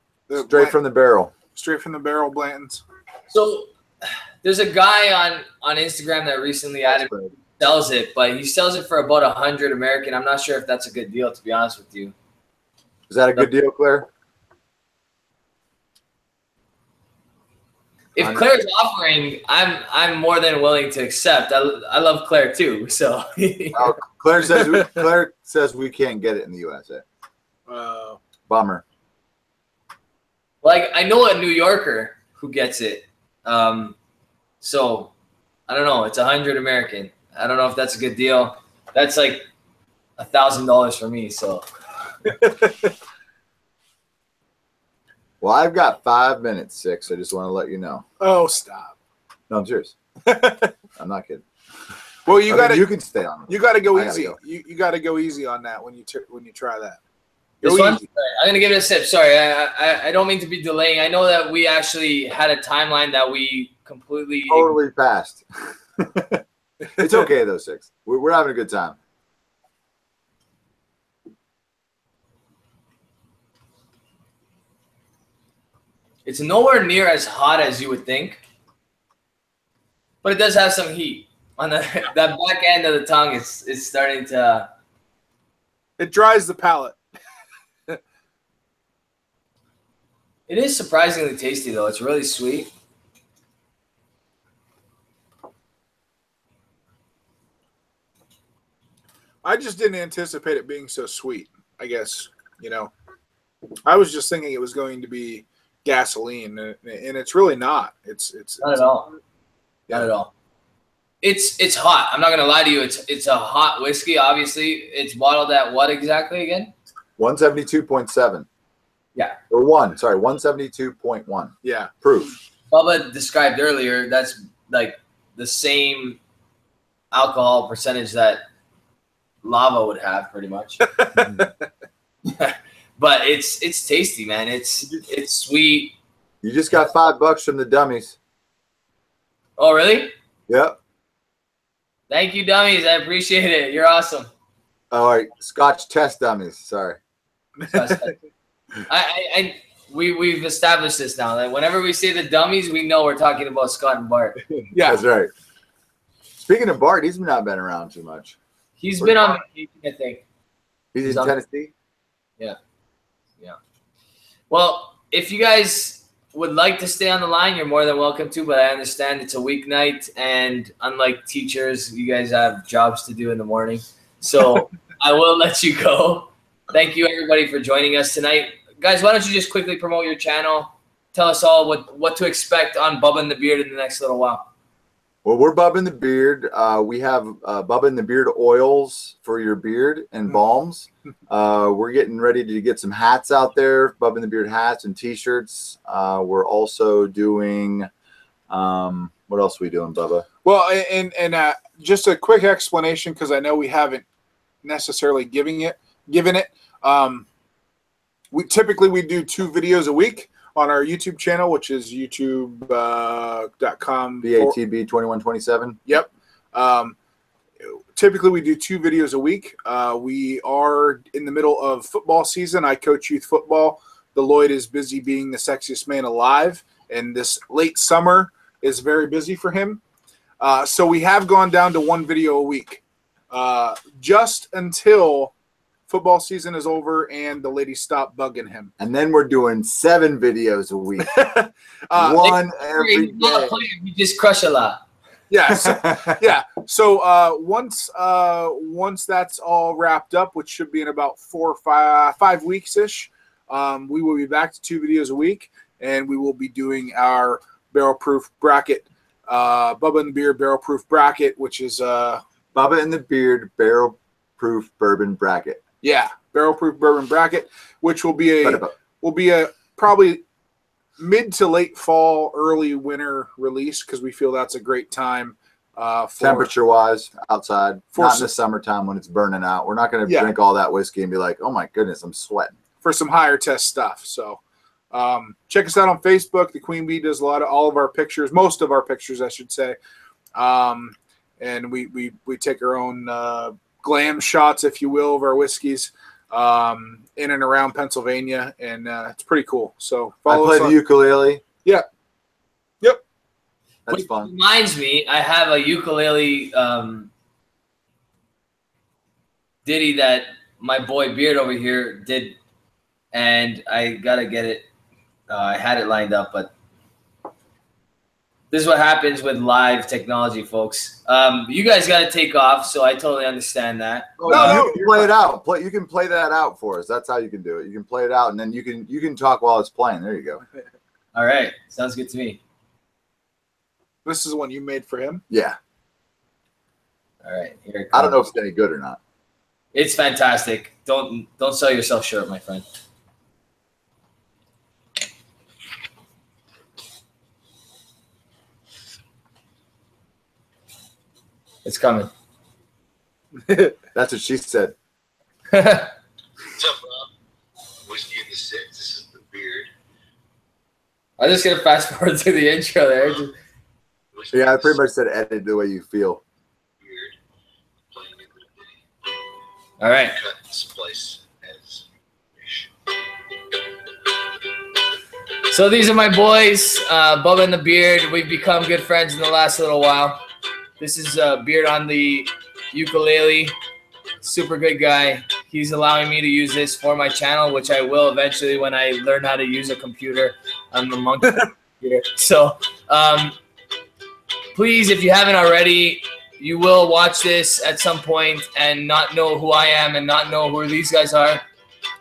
Straight from the barrel. Straight from the barrel Blantons. So there's a guy on Instagram that recently sells it, but he sells it for about 100 American. I'm not sure if that's a good deal, to be honest with you. Is that a good deal, Claire? If Claire's offering, I'm more than willing to accept. I love Claire too. So Claire says we can't get it in the USA. Bummer. Like I know a New Yorker who gets it. So I don't know. It's 100 American. I don't know if that's a good deal. That's like $1,000 for me. So. Well, I've got 5 minutes, 6. I just want to let you know. Oh, stop. No, I'm serious. I'm not kidding. Well, you can stay on. You got to go easy. You got to go easy on that when you try that. This one? I'm going to give it a sip. Sorry, I don't mean to be delaying. I know that we actually had a timeline that we completely totally passed. It's okay though, 6. We're having a good time. It's nowhere near as hot as you would think, but it does have some heat on that back end of the tongue. It's starting to. It dries the palate. It is surprisingly tasty, though. It's really sweet. I just didn't anticipate it being so sweet. I guess I was just thinking it was going to be gasoline, and it's really not. It's not at all. Not at all. It's hot. I'm not gonna lie to you. It's a hot whiskey. Obviously, it's bottled at what exactly again? 172.7. Yeah. Or 172.1. Yeah. Proof. Bubba described earlier. That's like the same alcohol percentage that lava would have, pretty much. But it's tasty, man. It's sweet. You just got $5 from the dummies. Oh, really? Yep. Thank you, dummies. I appreciate it. You're awesome. All right, Scotch test dummies. Sorry. We've established this now. That whenever we say the dummies, we know we're talking about Scott and Bart. Yeah, that's right. Speaking of Bart, he's not been around too much. He's been on vacation, I think. He's in Tennessee? Yeah. Yeah. Well, if you guys would like to stay on the line, you're more than welcome to, but I understand it's a weeknight, and unlike teachers, you guys have jobs to do in the morning. So I will let you go. Thank you, everybody, for joining us tonight. Guys, why don't you just quickly promote your channel? Tell us all what to expect on Bubba and the Beard in the next little while. Well, we're Bubba and the Beard. We have Bubba and the Beard oils for your beard and balms. We're getting ready to get some hats out there, Bubba and the Beard hats and T-shirts. We're also doing, what else are we doing, Bubba? Well, and just a quick explanation, because I know we haven't necessarily given it. We typically do 2 videos a week on our YouTube channel, which is youtube.com. BATB 2127. Yep. Typically, we do 2 videos a week. We are in the middle of football season. I coach youth football. The Lloyd is busy being the sexiest man alive, and this late summer is very busy for him. So we have gone down to 1 video a week just until football season is over and the ladies stop bugging him. And then we're doing 7 videos a week. 1 every day. You just crush a lot. Yes. Yeah. So once that's all wrapped up, which should be in about 4 or 5 weeks-ish, we will be back to 2 videos a week, and we will be doing our barrel-proof bracket, Bubba and the Beard barrel-proof bracket, which is Bubba and the Beard barrel-proof bourbon bracket. Yeah, barrel-proof bourbon bracket, which will be a probably mid to late fall, early winter release, because we feel that's a great time. Temperature-wise, outside, not in the summertime when it's burning out. We're not going to drink all that whiskey and be like, oh my goodness, I'm sweating. For some higher test stuff. So check us out on Facebook. The Queen Bee does all of our pictures, most of our pictures, I should say. And we take our own glam shots, if you will, of our whiskeys in and around Pennsylvania, and it's pretty cool. So follow us. I play the ukulele. Yeah. Yep. That's fun. Reminds me, I have a ukulele ditty that my boy Beard over here did, and I gotta get it. I had it lined up, but this is what happens with live technology, folks. You guys got to take off, so I totally understand that. No, you can play it out. You can play that out for us. That's how you can do it. You can play it out, and then you can talk while it's playing. There you go. All right, sounds good to me. This is one you made for him? Yeah. All right, here it comes. I don't know if it's any good or not. It's fantastic. Don't sell yourself short, my friend. It's coming. That's what she said. What's up, Rob? Whisky in the 6. This is the Beard. I'm just gonna fast forward to the intro there. Yeah, I pretty much said edit the way you feel. Beard. Playing a little bitty. All right. Cut and splice as wish. So these are my boys, Bubba and the Beard. We've become good friends in the last little while. This is Beard on the ukulele. Super good guy. He's allowing me to use this for my channel, which I will eventually when I learn how to use a computer. I'm the monkey computer. So please, if you haven't already, you will watch this at some point and not know who I am and not know who these guys are.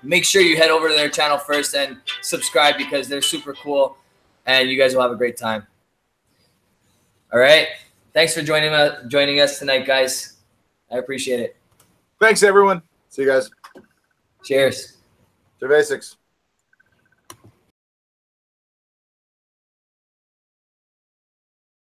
Make sure you head over to their channel first and subscribe, because they're super cool and you guys will have a great time. All right. Thanks for joining us tonight, guys. I appreciate it. Thanks, everyone. See you guys. Cheers. Cervasics.